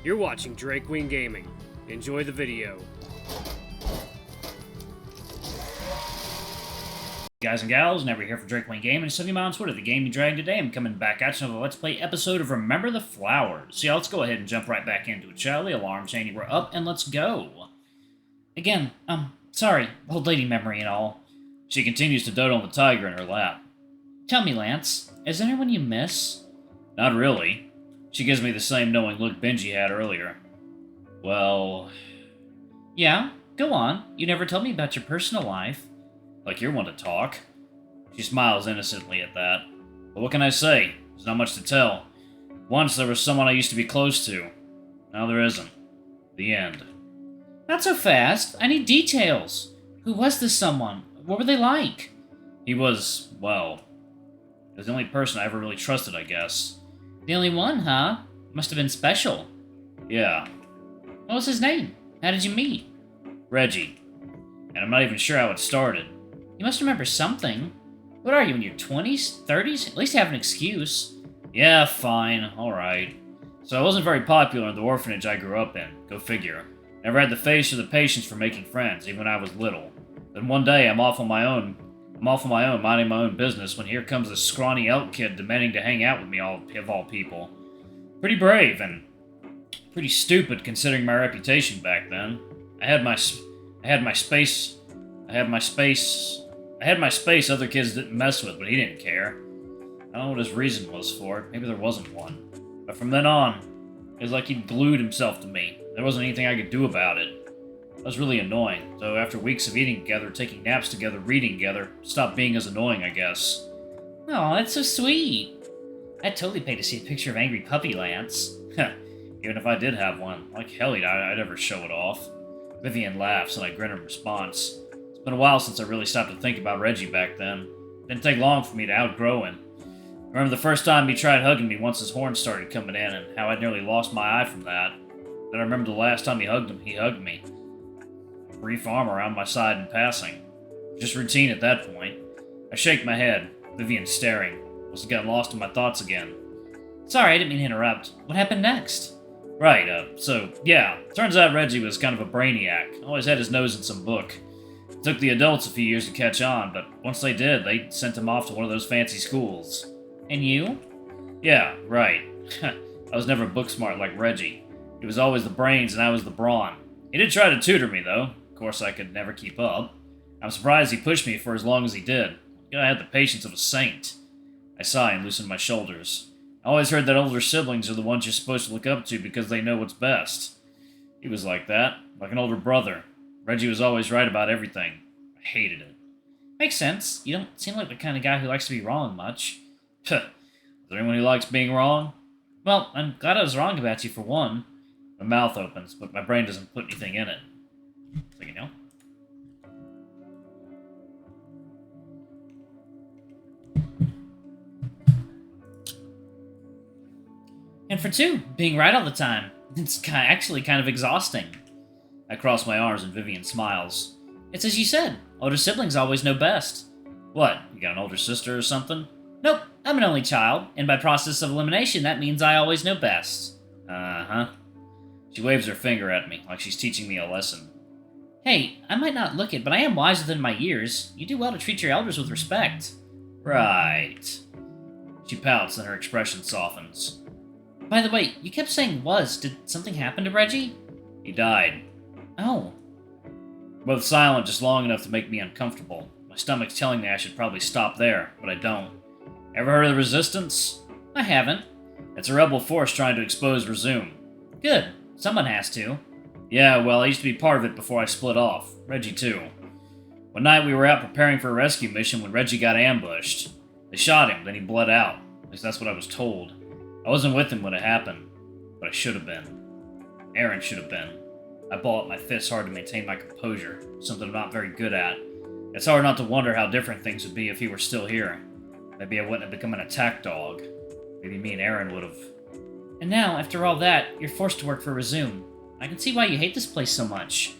You're watching Drake Wing Gaming. Enjoy the video. Guys and gals, Never here for Drake Wing Gaming. It's me on Twitter, the game you dragged today. I'm coming back at you with a Let's Play episode of Remember the Flowers. So yeah, let's go ahead and jump right back into it, shall we? Alarm chaining, we're up, and let's go. Again, sorry, old lady memory and all. She continues to dote on the tiger in her lap. Tell me, Lance, is there anyone you miss? Not really. She gives me the same knowing look Benji had earlier. Well... Yeah, go on. You never told me about your personal life. Like you're one to talk. She smiles innocently at that. But what can I say? There's not much to tell. Once there was someone I used to be close to. Now there isn't. The end. Not so fast. I need details. Who was this someone? What were they like? He was, well... he was the only person I ever really trusted, I guess. The only one, huh? Must have been special. Yeah. What was his name? How did you meet? Reggie. And I'm not even sure how it started. You must remember something. What are you, in your 20s? 30s? At least have an excuse. Yeah, fine. Alright. So I wasn't very popular in the orphanage I grew up in. Go figure. Never had the face or the patience for making friends, even when I was little. Then one day, I'm off on my own, minding my own business, when here comes this scrawny elk kid demanding to hang out with me, of all people. Pretty brave, and pretty stupid considering my reputation back then. I had my space other kids didn't mess with, but he didn't care. I don't know what his reason was for it. Maybe there wasn't one. But from then on, it was like he'd glued himself to me. There wasn't anything I could do about it. That was really annoying, so after weeks of eating together, taking naps together, reading together, it stopped being as annoying, I guess. Oh, that's so sweet. I'd totally pay to see a picture of angry puppy Lance. Even if I did have one, like hell I'd ever show it off. Vivian laughs, and I grin in response. It's been a while since I really stopped to think about Reggie back then. It didn't take long for me to outgrow him. I remember the first time he tried hugging me once his horns started coming in, and how I'd nearly lost my eye from that. Then I remember the last time he hugged me. A brief arm around my side in passing. Just routine at that point. I shake my head, Vivian staring. Must have gotten lost in my thoughts again. Sorry, I didn't mean to interrupt. What happened next? Right, so, yeah. Turns out Reggie was kind of a brainiac. Always had his nose in some book. It took the adults a few years to catch on, but once they did, they sent him off to one of those fancy schools. And you? Yeah, right. I was never book smart like Reggie. He was always the brains and I was the brawn. He did try to tutor me, though. Of course, I could never keep up. I'm surprised he pushed me for as long as he did. I had the patience of a saint. I sigh and loosen my shoulders. I always heard that older siblings are the ones you're supposed to look up to because they know what's best. He was like that, like an older brother. Reggie was always right about everything. I hated it. Makes sense. You don't seem like the kind of guy who likes to be wrong much. Is there anyone who likes being wrong? Well, I'm glad I was wrong about you for one. My mouth opens, but my brain doesn't put anything in it. So you know. And for two, being right all the time. It's actually kind of exhausting. I cross my arms and Vivian smiles. It's as you said, older siblings always know best. What, you got an older sister or something? Nope, I'm an only child, and by process of elimination that means I always know best. Uh-huh. She waves her finger at me, like she's teaching me a lesson. Hey, I might not look it, but I am wiser than my years. You do well to treat your elders with respect. Right. She pouts and her expression softens. By the way, you kept saying was. Did something happen to Reggie? He died. Oh. We're both silent just long enough to make me uncomfortable. My stomach's telling me I should probably stop there, but I don't. Ever heard of the Resistance? I haven't. It's a rebel force trying to expose Resume. Good. Someone has to. Yeah, well, I used to be part of it before I split off. Reggie, too. One night we were out preparing for a rescue mission when Reggie got ambushed. They shot him, then he bled out. At least that's what I was told. I wasn't with him when it happened, but I should have been. Aaron should have been. I ball up my fists hard to maintain my composure, something I'm not very good at. It's hard not to wonder how different things would be if he were still here. Maybe I wouldn't have become an attack dog. Maybe me and Aaron would have. And now, after all that, you're forced to work for Resume. I can see why you hate this place so much.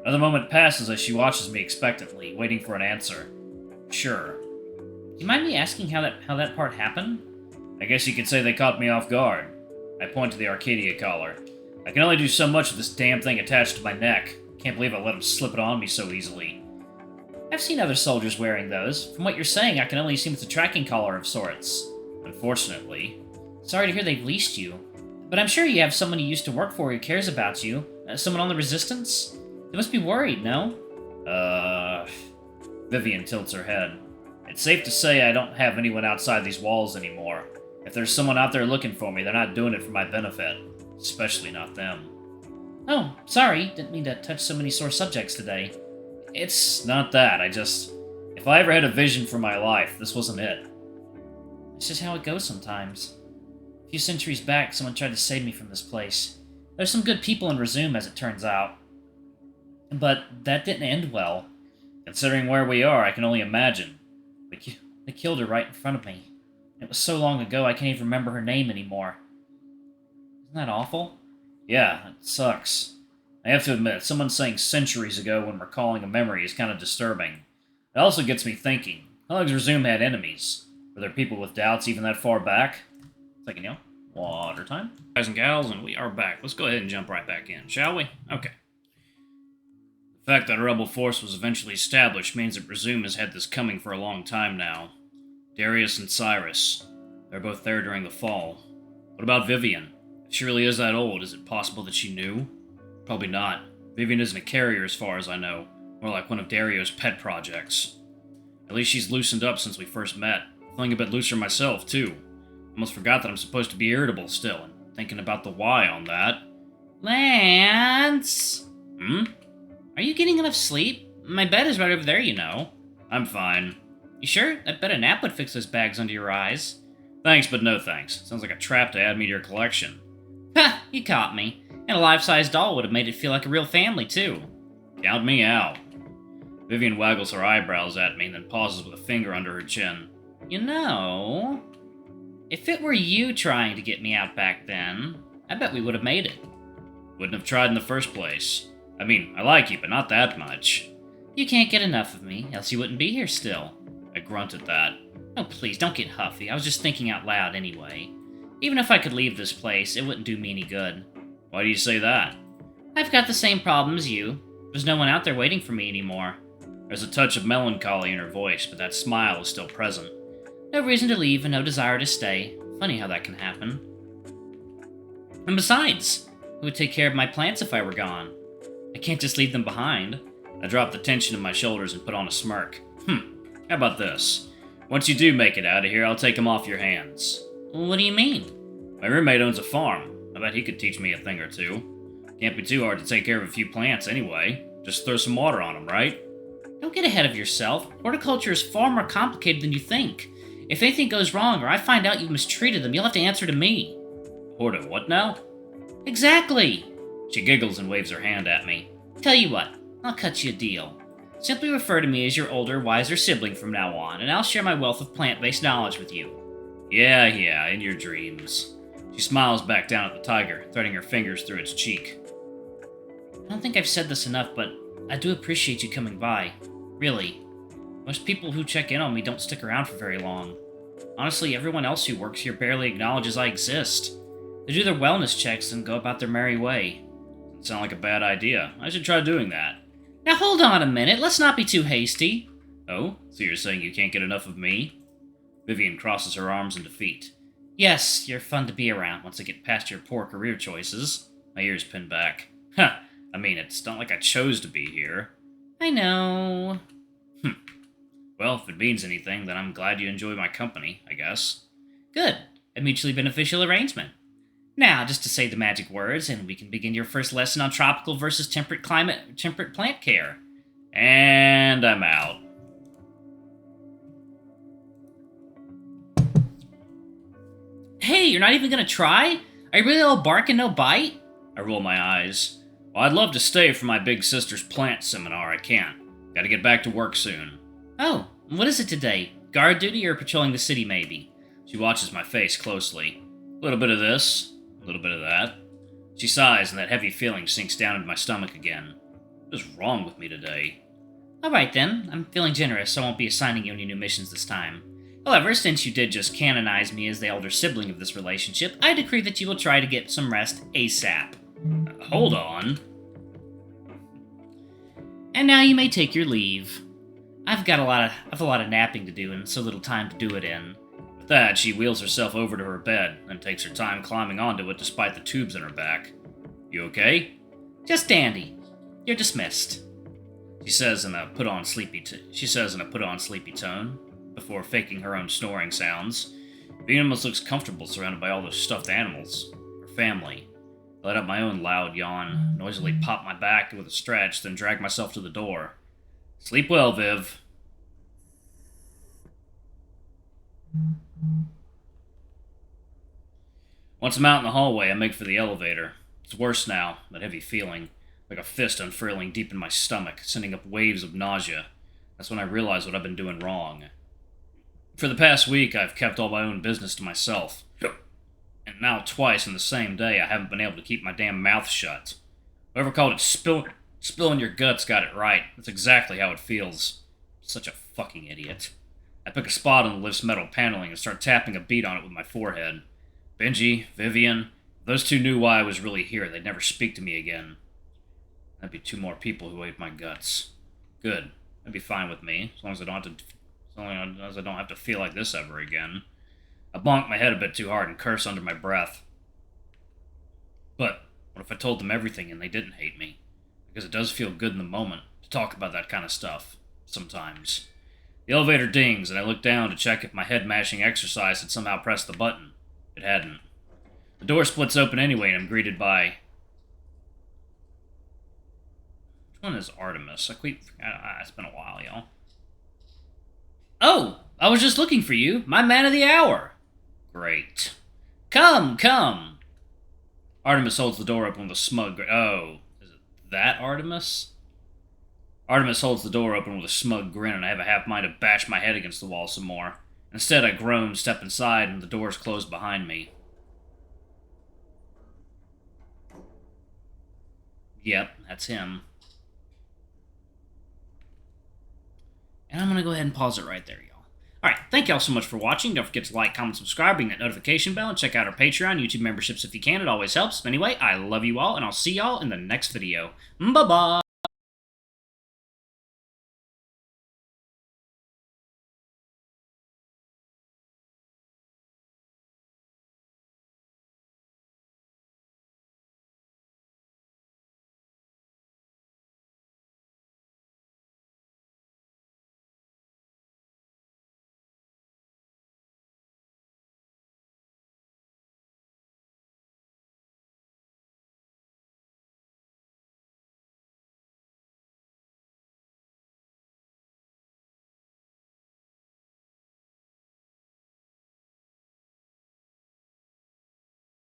Another moment passes as she watches me expectantly, waiting for an answer. Sure. Do you mind me asking how that part happened? I guess you could say they caught me off guard. I point to the Arcadia collar. I can only do so much with this damn thing attached to my neck. Can't believe I let him slip it on me so easily. I've seen other soldiers wearing those. From what you're saying, I can only assume it's a tracking collar of sorts. Unfortunately. Sorry to hear they've leased you. But I'm sure you have someone you used to work for who cares about you. Someone on the Resistance? They must be worried, no? Vivian tilts her head. It's safe to say I don't have anyone outside these walls anymore. If there's someone out there looking for me, they're not doing it for my benefit. Especially not them. Oh, sorry. Didn't mean to touch so many sore subjects today. It's not that. If I ever had a vision for my life, this wasn't it. It's just how it goes sometimes. A few centuries back, someone tried to save me from this place. There's some good people in Resume, as it turns out. But that didn't end well. Considering where we are, I can only imagine. They killed her right in front of me. It was so long ago, I can't even remember her name anymore. Isn't that awful? Yeah, it sucks. I have to admit, someone saying centuries ago when recalling a memory is kind of disturbing. It also gets me thinking, how long has Resume had enemies? Were there people with doubts even that far back? Thinking, water time? Guys and gals, and we are back. Let's go ahead and jump right back in, shall we? Okay. The fact that a rebel force was eventually established means that Resume has had this coming for a long time now. Darius and Cyrus. They're both there during the fall. What about Vivian? If she really is that old, is it possible that she knew? Probably not. Vivian isn't a carrier as far as I know. More like one of Dario's pet projects. At least she's loosened up since we first met. Feeling a bit looser myself, too. Almost forgot that I'm supposed to be irritable still, and thinking about the why on that. Lance! Hmm? Are you getting enough sleep? My bed is right over there, you know. I'm fine. You sure? I bet a nap would fix those bags under your eyes. Thanks, but no thanks. Sounds like a trap to add me to your collection. Ha! You caught me. And a life-size doll would have made it feel like a real family, too. Count me out. Vivian waggles her eyebrows at me and then pauses with a finger under her chin. You know, if it were you trying to get me out back then, I bet we would have made it. Wouldn't have tried in the first place. I mean, I like you, but not that much. You can't get enough of me, else you wouldn't be here still. I grunt at that. Oh, please, don't get huffy. I was just thinking out loud anyway. Even if I could leave this place, it wouldn't do me any good. Why do you say that? I've got the same problem as you. There's no one out there waiting for me anymore. There's a touch of melancholy in her voice, but that smile is still present. No reason to leave and no desire to stay. Funny how that can happen. And besides, who would take care of my plants if I were gone? I can't just leave them behind. I drop the tension in my shoulders and put on a smirk. How about this? Once you do make it out of here, I'll take them off your hands. What do you mean? My roommate owns a farm. I bet he could teach me a thing or two. Can't be too hard to take care of a few plants anyway. Just throw some water on them, right? Don't get ahead of yourself. Horticulture is far more complicated than you think. If anything goes wrong or I find out you mistreated them, you'll have to answer to me. Horta what now? Exactly! She giggles and waves her hand at me. Tell you what, I'll cut you a deal. Simply refer to me as your older, wiser sibling from now on, and I'll share my wealth of plant-based knowledge with you. Yeah, in your dreams. She smiles back down at the tiger, threading her fingers through its cheek. I don't think I've said this enough, but I do appreciate you coming by. Really. Most people who check in on me don't stick around for very long. Honestly, everyone else who works here barely acknowledges I exist. They do their wellness checks and go about their merry way. Doesn't sound like a bad idea. I should try doing that. Now hold on a minute, let's not be too hasty. Oh? So you're saying you can't get enough of me? Vivian crosses her arms in defeat. Yes, you're fun to be around once I get past your poor career choices. My ears pin back. Huh. I mean, it's not like I chose to be here. I know. Well, if it means anything, then I'm glad you enjoy my company, I guess. Good. A mutually beneficial arrangement. Now, just to say the magic words, and we can begin your first lesson on tropical versus temperate plant care. And I'm out. Hey, you're not even gonna try? Are you really all bark and no bite? I roll my eyes. Well, I'd love to stay for my big sister's plant seminar. I can't. Gotta get back to work soon. Oh, what is it today? Guard duty or patrolling the city, maybe? She watches my face closely. A little bit of this, a little bit of that. She sighs, and that heavy feeling sinks down into my stomach again. What is wrong with me today? Alright then, I'm feeling generous, so I won't be assigning you any new missions this time. However, since you did just canonize me as the elder sibling of this relationship, I decree that you will try to get some rest ASAP. hold on. And now you may take your leave. I've a lot of napping to do and so little time to do it in. With that, she wheels herself over to her bed and takes her time climbing onto it despite the tubes in her back. You okay? Just dandy. You're dismissed. She says in a put-on sleepy tone, before faking her own snoring sounds. Vivian almost looks comfortable surrounded by all those stuffed animals. Her family. I let out my own loud yawn, noisily popped my back with a stretch, then dragged myself to the door. Sleep well, Viv. Once I'm out in the hallway, I make for the elevator. It's worse now, that heavy feeling, like a fist unfurling deep in my stomach, sending up waves of nausea. That's when I realize what I've been doing wrong. For the past week, I've kept all my own business to myself. And now twice in the same day, I haven't been able to keep my damn mouth shut. Whoever called it spilling your guts got it right. That's exactly how it feels. Such a fucking idiot. I pick a spot on the lift's metal paneling and start tapping a beat on it with my forehead. Benji, Vivian, if those two knew why I was really here, they'd never speak to me again. That'd be 2 more people who ate my guts. Good. That'd be fine with me, as long as I don't have to feel like this ever again. I bonk my head a bit too hard and curse under my breath. But what if I told them everything and they didn't hate me? Because it does feel good in the moment to talk about that kind of stuff, sometimes. The elevator dings, and I look down to check if my head-mashing exercise had somehow pressed the button. It hadn't. The door splits open anyway, and I'm greeted by... Which one is Artemis? It's been a while, y'all. Oh, I was just looking for you. My man of the hour. Great. Come, come. Artemis holds the door open with a smug grin. Oh, is it that Artemis? Artemis holds the door open with a smug grin, and I have a half mind to bash my head against the wall some more. Instead, I groan, step inside, and the doors close behind me. Yep, that's him. And I'm going to go ahead and pause it right there, y'all. Alright, thank y'all so much for watching. Don't forget to like, comment, subscribe, ring that notification bell, and check out our Patreon, YouTube memberships if you can. It always helps. Anyway, I love you all, and I'll see y'all in the next video. Bye-bye!